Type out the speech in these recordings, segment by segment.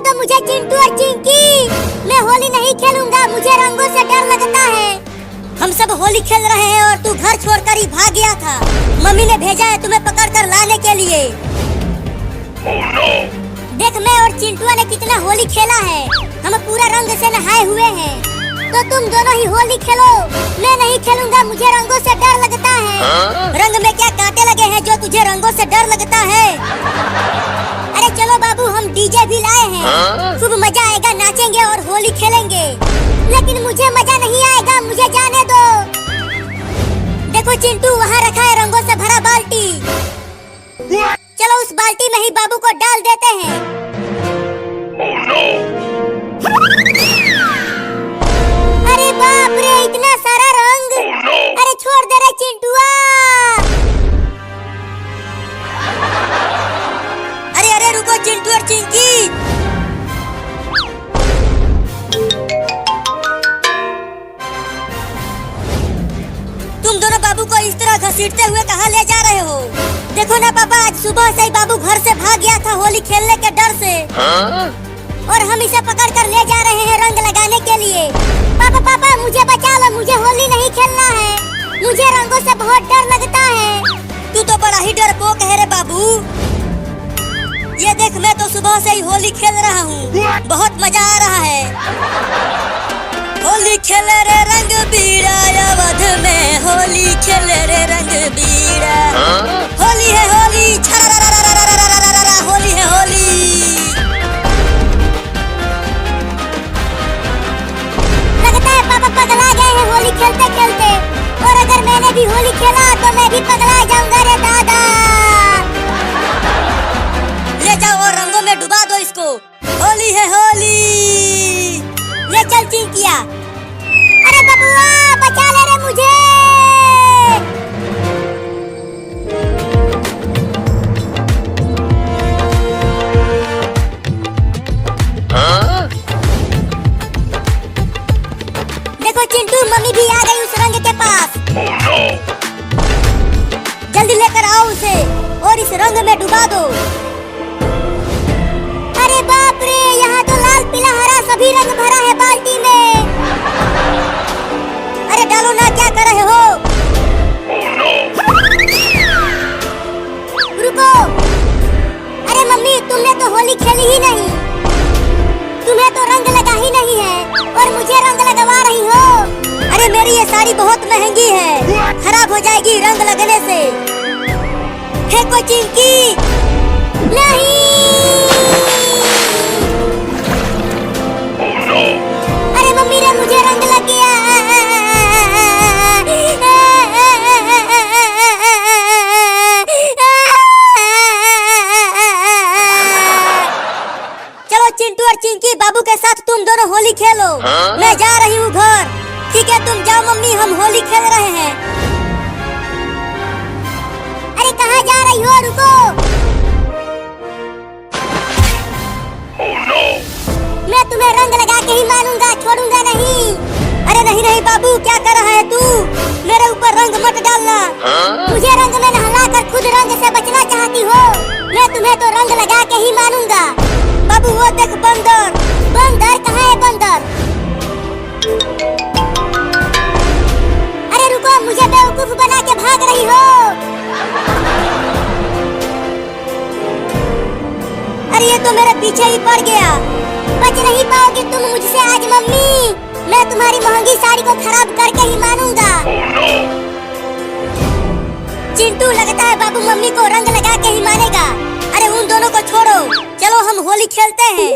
दो मुझे चिंटू और चिंकी। मैं होली नहीं खेलूंगा, मुझे रंगों से डर लगता है। हम सब होली खेल रहे हैं और तू घर छोड़कर ही भाग गया था। मम्मी ने भेजा है तुम्हें पकड़कर लाने के लिए। Oh no! देख मैं और चिंटुआ ने कितना होली खेला है। हम पूरा रंग से नहाए हुए हैं। तो तुम दोनों ही होली खेलो। मैं नहीं खेलूंगा, मुझे रंगों से डर लगता है। रंग में क्या कांटे लगे हैं जो तुझे रंगों से डर लगता है? अरे चलो बाबू, हम डीजे भी लाए हैं। खूब मजा आएगा, नाचेंगे और होली खेलेंगे। लेकिन मुझे मजा नहीं आएगा, मुझे जाने दो। देखो चिंटू, वहाँ रखा है रंगों से भरा बाल्टी। चलो उस बाल्टी में ही बाबू को डाल देते हैं। Oh no! अरे बाप रे, इतना सारा रंग! Oh no! अरे छोड़ दे रे चिंटुआ! अरे अरे रुको चिंटू और चिंकी! तुम दोनों बाबू को इस तरह घसीटते हुए कहाँ ले जा रहे हो? देखो ना पापा, आज सुबह से ही बाबू घर से भाग गया था होली खेलने के डर से। और हम इसे पकड़ कर ले जा रहे हैं रंग लगाने के लिए। पापा पापा, मुझे बचा लो, मुझे होली नहीं खेलना है। मुझे रंगों से बहुत डर लगता है। तू तो बड़ा ही डरपोक है रे बाबू। ये देख, मैं तो सुबह से ही होली खेल रहा हूँ, बहुत मजा आ रहा है। होली खेल रे रंग बीड़ा, अवध में होली खेल रे रंग बीड़ा। होली है होली, होली है होली। लगता है पापा पगला गए हैं होली खेलते खेलते। और अगर मैंने भी होली खेला तो मैं भी पगला जाऊंगा रे दादा। ले जाओ और रंगों में डुबा दो इसको। होली है होली। ले चल चिंकिया। अरे बबुआ, बचा ले रे मुझे। देखो चिंटू, मम्मी भी आ गई उस रंग के पास। Oh no! जल्दी लेकर आओ उसे और इस रंग में डुबा दो। अरे बाप रे, यहाँ तो लाल पीला हरा सभी रंग भरा है बाल्टी में। अरे डालो ना, क्या कर रहे हो? Oh no! रुको। अरे मम्मी, तुमने तो होली खेली ही नहीं। तुम्हें तो रंग लगा ही नहीं है और मुझे रंग लगवा रही हो। अरे मेरी ये साड़ी बहुत महंगी है, खराब हो जाएगी रंग लगने से। फेंको चिंकी। नहीं। Oh no! अरे मम्मी रे, मुझे रंग लग गया। चलो चिंटू और चिंकी, बाबू के साथ तुम दोनों होली खेलो। मैं जा रही हूँ घर। ठीक है, तुम जाओ मम्मी, हम होली खेल रहे हैं। अरे कहाँ जा रही हो? रुको। Oh no! मैं तुम्हें रंग लगा के ही मानूंगा, छोड़ूंगा नहीं। अरे नहीं नहीं बाबू, क्या कर रहा है तू? मेरे ऊपर रंग मत डालना। मुझे रंग में नहला कर खुद रंग से बचना चाहती हो? मैं तुम्हें तो रंग लगा के ही मानूंगा। बाबू वो देख बंदर। बंदर कहाँ है बंदर? अरे रुको, मुझे बेवकूफ बना के भाग रही हो। अरे ये तो मेरे पीछे ही पड़ गया। बच नहीं पाओगी तुम मुझसे आज मम्मी। मैं तुम्हारी महंगी साड़ी को खराब करके ही मानूंगा। Oh no! चिंटू, लगता है बाबू मम्मी को रंग लगा के ही मानेगा। अरे उन दोनों को छोड़ो, चलो हम होली खेलते हैं।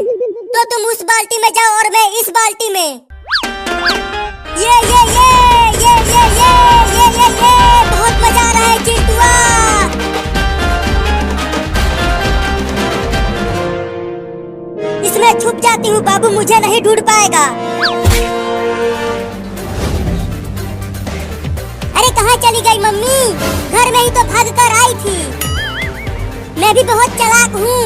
तो तुम उस बाल्टी में जाओ और मैं इस बाल्टी में। ये बहुत मजा आ रहा है चिंटुआ। इसमें छुप जाती हूँ, बाबू मुझे नहीं ढूंढ पाएगा। अरे कहाँ चली गई मम्मी? घर में ही तो भाग कर आई थी। मैं भी बहुत चालाक हूँ,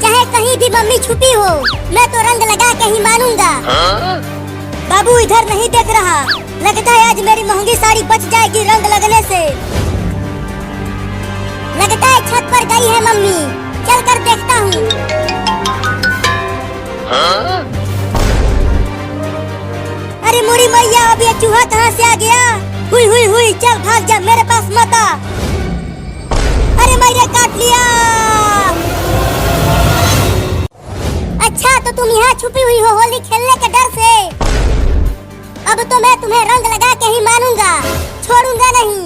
चाहे कहीं भी मम्मी छुपी हो, मैं तो रंग लगा के ही मानूंगा। बाबू इधर नहीं देख रहा। लगता है आज मेरी महंगी साड़ी बच जाएगी रंग लगने से। लगता है छत पर गई है मम्मी। चल कर देखता हूँ। चूहा कहाँ से आ गया? हुई हुई हुई, चल भाग जा, मेरे पास मत आ। अरे मैंने काट लिया। अच्छा तो तुम यहाँ छुपी हुई हो होली खेलने के डर से। अब तो मैं तुम्हें रंग लगा के ही मानूंगा, छोड़ूंगा नहीं।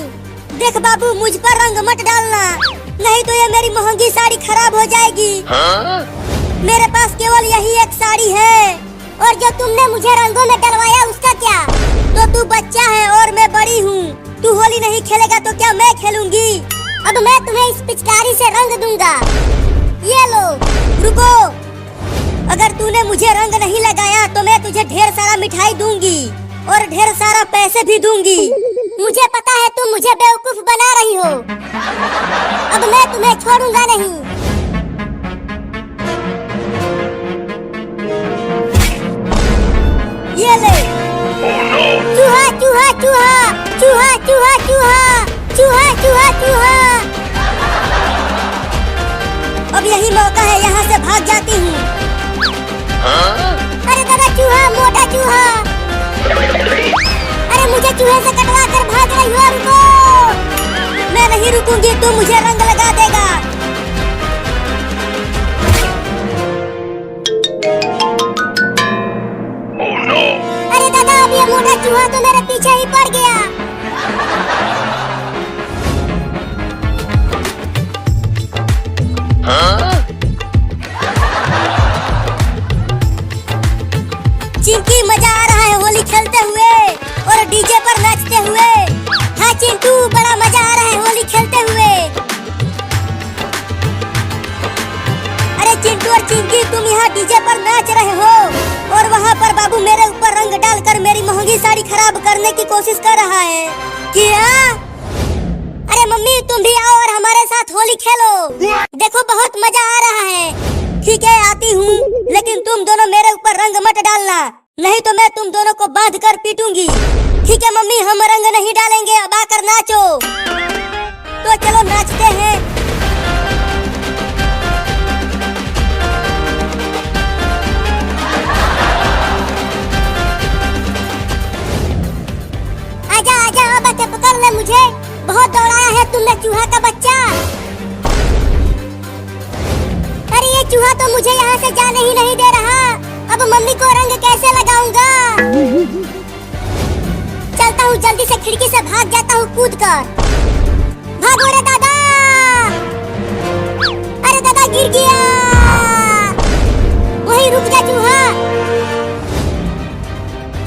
देख बाबू, मुझ पर रंग मत डालना, नहीं तो ये मेरी महंगी साड़ी खराब हो जाएगी। मेरे पास केवल यही एक साड़ी है, और जो तुमने मुझे रंगों में डलवाया उसका क्या? तो तू बच्चा है और मैं बड़ी हूँ। तू होली नहीं खेलेगा तो क्या मैं खेलूंगी? अब मैं तुम्हें इस पिचकारी से रंग दूंगा। ये लो, रुको। अगर तूने मुझे रंग नहीं लगाया तो मैं तुझे ढेर सारा मिठाई दूंगी और ढेर सारा पैसे भी दूंगी। मुझे पता है तुम मुझे बेवकूफ बना रही हो। अब मैं तुम्हें छोड़ूंगा नहीं। ये ले। चूहा चूहा चूहा चूहा चूहा चूहा चूहा चूहा चूहा। अब यही मौका है, यहाँ से भाग जाती हूँ। अरे दादा, चूहा, मोटा चूहा। अरे मुझे चूहे से कटवा कर भाग रही हो, रुको। मैं नहीं रुकूंगी, तू मुझे रंग लगा देगा। अरे दादा, अब ये मोटा चूहा तो मेरे पीछे ही पड़ गया। चिंकी, मजा आ रहा है होली खेलते हुए और डीजे पर नाचते हुए। हाँ चिंटू, बड़ा मजा आ रहा है होली खेलते हुए। अरे चिंटू और चिंकी, तुम यहाँ डीजे पर नाच रहे हो और वहाँ पर बाबू मेरे ऊपर रंग डालकर मेरी महंगी साड़ी खराब करने की कोशिश कर रहा है। क्या? अरे मम्मी, तुम भी आओ और हमारे साथ होली खेलो। देखो बहुत मजा आ रहा है। ठीक है, आती हूँ, लेकिन तुम दोनों मेरे ऊपर रंग मत डालना, नहीं तो मैं तुम दोनों को बांध कर पीटूंगी। ठीक है मम्मी, हम रंग नहीं डालेंगे, अब आकर नाचो। तो चलो नाचते हैं। आजा आजा, अब आके पकड़ ले मुझे। बहुत दौड़ाया है तुमने चूहा का बच्चा। अरे ये चूहा तो मुझे यहाँ से जाने ही नहीं दे रहा। अब मम्मी को रंग कैसे लगाऊंगा? चलता हूँ, जल्दी से खिड़की से भाग जाता हूँ कूद कर। भागो रे दादा। अरे दादा, गिर गया। वहीं रुक जा चूहा।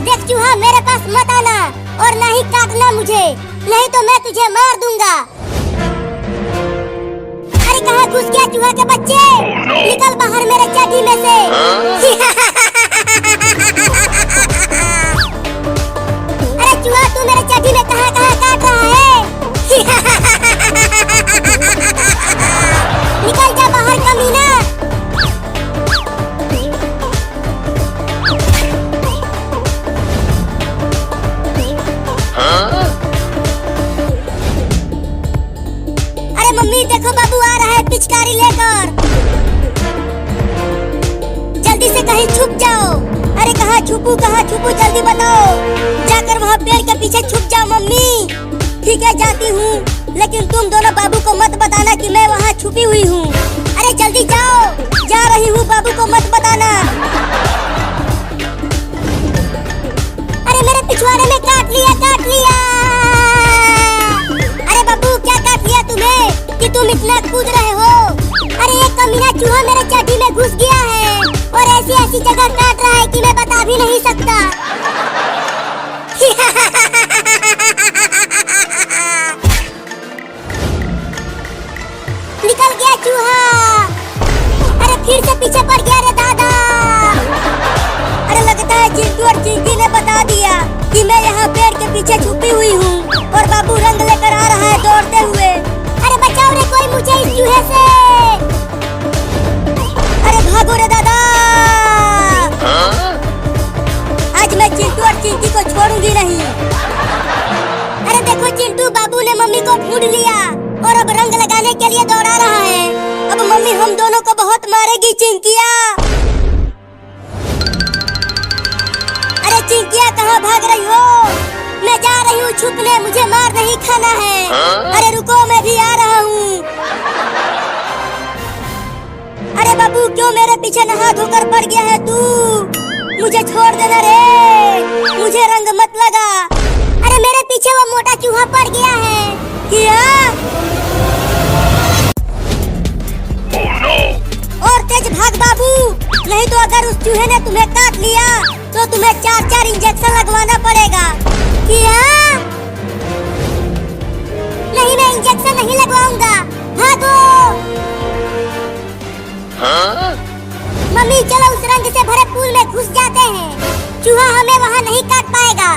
देख चूहा, मेरे पास मत आना और ना ही काटना मुझे, नहीं तो मैं तुझे मार दूंगा। अरे कहाँ घुस गया चूहा के बच्चे? निकल बाहर मेरे चड्डी में से। अरे चूहा, तू मेरे चड्डी में कहाँ कहाँ काट रहा है? निकल जा बाहर कमीना। अरे मम्मी देखो, बाबू आ रहा है पिचकारी लेकर। जल्दी से कहीं छुप जाओ। अरे कहाँ छुपू, जल्दी बताओ। जाकर वहाँ पेड़ के पीछे छुप जाओ मम्मी। ठीक है, जाती हूँ, लेकिन तुम दोनों बाबू को मत बताना कि मैं वहाँ छुपी हुई हूँ। अरे जल्दी जाओ, जा रही हूँ, बाबू को मत बताना। अरे मेरे पिछवाड़े में काट लिया, काट लिया। अरे बाबू, क्या काट लिया तुम्हें कि तुम इतना कूद रहे हो? अरे ये कमीना चूहा मेरे चड्डी में घुस गया है और ऐसी ऐसी जगह काट रहा है कि मैं बता भी नहीं सकता। निकल गया चूहा। अरे फिर से पीछे पड़ गया रे दादा। अरे लगता है चिंटू और चिंकी ने बता दिया कि मैं यहाँ पेड़ के पीछे छुपी हुई हूँ और बाबू रंग लेकर आ रहा है दौड़ते हुए। अरे बचाओ रे कोई मुझे इस चूहे से। अरे भागो रे दादा। आज मैं चिंटू और चिंकी को छोड़ूंगी नहीं। अरे देखो चिंटू, बाबू ने मम्मी को ढूंढ लिया और अब रंग लगाने के लिए दौड़ा रहा है। अब मम्मी हम दोनों को बहुत मारेगी चिंकिया। अरे चिंकिया, कहाँ भाग रही हो? आई हूँ छुपने, मुझे मार नहीं खाना है। अरे रुको, मैं भी आ रहा हूँ। अरे बाबू, क्यों मेरे पीछे नहा धोकर पड़ गया है तू? मुझे छोड़ देना रे, मुझे रंग मत लगा। अरे मेरे पीछे वो मोटा चूहा पड़ गया है। क्या? Oh no! और तेज भाग बाबू, नहीं तो अगर उस चूहे ने तुम्हें काट लिया तो तुम्हें 4-4 इंजेक्शन लगवाना पड़ेगा। क्या? नहीं, मैं इंजेक्शन नहीं लगवाऊंगा, भागो। मम्मी चलो उस रंग से भरे पूल में घुस जाते हैं, चूहा हमें वहाँ नहीं काट पाएगा।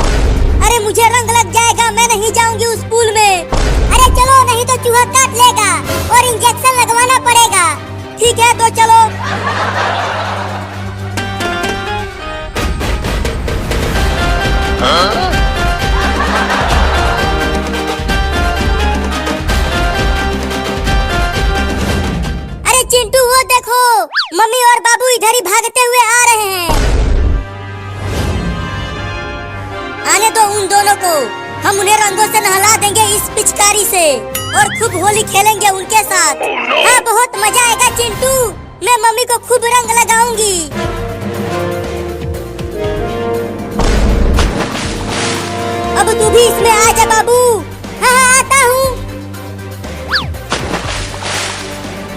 अरे मुझे रंग लग जाएगा, मैं नहीं जाऊंगी उस पूल में। अरे चलो, नहीं तो चूहा काट लेगा और इंजेक्शन लगवाना पड़ेगा। ठीक है तो चलो। अरे चिंटू, वो देखो, मम्मी और बाबू इधर ही भागते हुए आ रहे हैं। आने दो उन दोनों को, हम उन्हें रंगों से नहला देंगे इस पिचकारी से और खूब होली खेलेंगे उनके साथ। हाँ, बहुत मजा आएगा चिंटू, मैं मम्मी को खूब रंग लगाऊंगी। अब तू भी इसमें आ जा बाबू। हाँ हाँ, आता हूँ।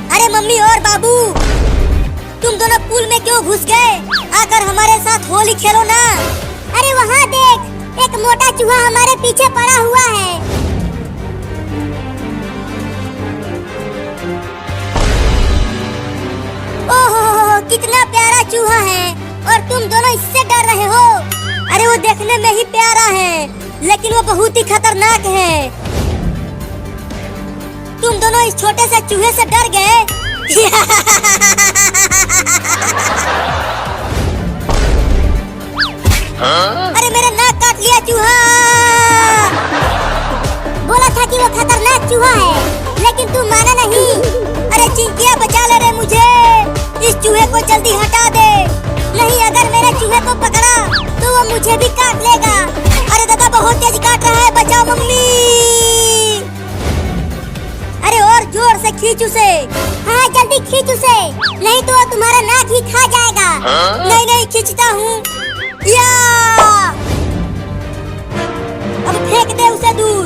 अरे मम्मी और बाबू, तुम दोनों पूल में क्यों घुस गए? आकर हमारे साथ होली खेलो ना। अरे वहाँ देख, एक मोटा चूहा हमारे पीछे पड़ा हुआ है। ओहो, कितना प्यारा चूहा है और तुम दोनों इससे डर रहे हो। अरे वो देखने में ही प्यारा है, लेकिन वो बहुत ही खतरनाक है। तुम दोनों इस छोटे से चूहे से डर गए। अरे मेरा नाक काट लिया चूहा। बोला था कि वो खतरनाक चूहा है, लेकिन तू माना नहीं। अरे चिंकिया, बचा ले रे मुझे, इस चूहे को जल्दी हटा दे, नहीं अगर मेरे चूहे को पकड़ा तो वो मुझे भी काट लेगा। अरे दादा, बहुत तेज काट रहा है, बचाओ मम्मी। अरे और जोर से खींच उसे। हाँ जल्दी खींच उसे, नहीं तो वो तुम्हारा नाक ही खा जाएगा। नहीं नहीं, खींचता हूँ। या! अब फेंक दे उसे दूर।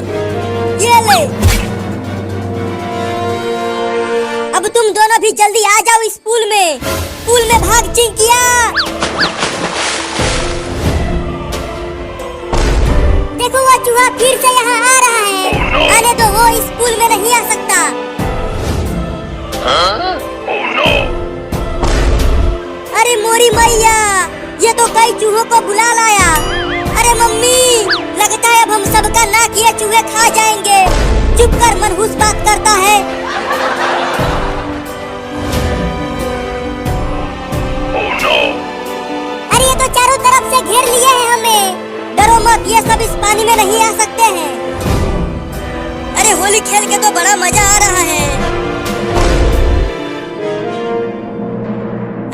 ये ले। अब तुम दोनों भी जल्दी आ जाओ इस पूल में। पूल में भाग चिंकिया। देखो वो चूहा फिर से यहाँ आ रहा है। आने दो, वो इस पूल में नहीं आ सकता। Oh no! अरे मोरी मैया, ये तो कई चूहों को बुला लाया। अरे मम्मी, लगता है अब हम सबका नाक ये चूहे खा जाएंगे। चुप कर, मनहूस बात करता है। Oh no! अरे ये तो चारों तरफ से घेर लिए हैं हमें। डरो मत, ये सब इस पानी में नहीं आ सकते हैं। अरे होली खेल के तो बड़ा मजा आ रहा है।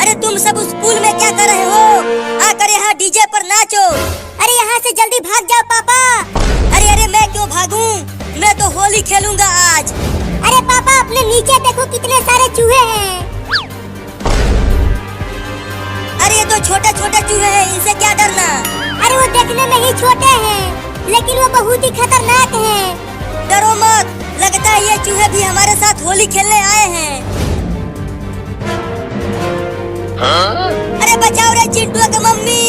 अरे तुम सब उस पूल में क्या कर रहे हो? आकर यहाँ डीजे पर नाचो। अरे यहाँ से जल्दी भाग जाओ पापा। अरे अरे, मैं क्यों भागूं? मैं तो होली खेलूंगा आज। अरे पापा, अपने नीचे देखो, कितने सारे चूहे हैं। अरे ये तो छोटे छोटे चूहे हैं, इनसे क्या डरना। अरे वो देखने में ही छोटे हैं, लेकिन वो बहुत ही खतरनाक हैं। डरो मत, लगता है ये चूहे भी हमारे साथ होली खेलने आए हैं। अरे बचाओ रे चिंटू के मम्मी,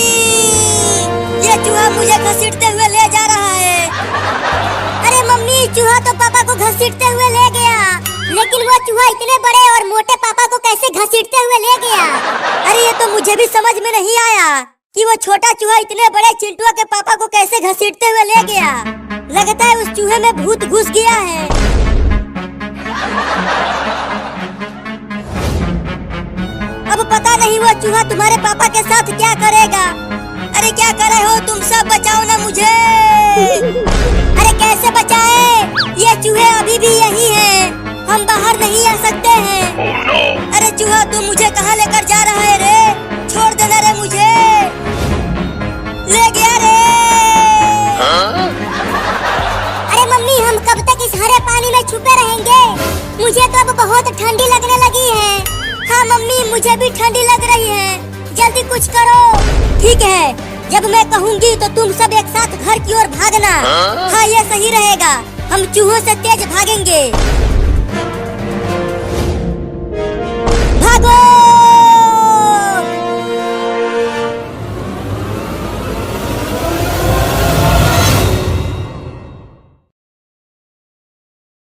ये चूहा मुझे घसीटते हुए ले जा रहा है। अरे मम्मी, चूहा तो पापा को घसीटते हुए ले गया, लेकिन वो चूहा इतने बड़े और मोटे पापा को कैसे घसीटते हुए ले गया? अरे ये तो मुझे भी समझ में नहीं आया कि वो छोटा चूहा इतने बड़े चिंटू के पापा को कैसे घसीटते हुए ले गया। लगता है उस चूहे में भूत घुस गया है। अब पता नहीं वो चूहा तुम्हारे पापा के साथ क्या करेगा। अरे क्या कर रहे हो तुम सब, बचाओ ना मुझे। अरे कैसे बचाए, ये चूहे अभी भी यही हैं, हम बाहर नहीं आ सकते हैं। Oh no! अरे चूहा, तू मुझे कहाँ लेकर जा रहा है रे? छोड़ देना रे मुझे। ले गया रे। मुझे भी ठंडी लग रही है, जल्दी कुछ करो। ठीक है, जब मैं कहूँगी तो तुम सब एक साथ घर की ओर भागना। हाँ, ये सही रहेगा, हम चूहों से तेज भागेंगे। भागो!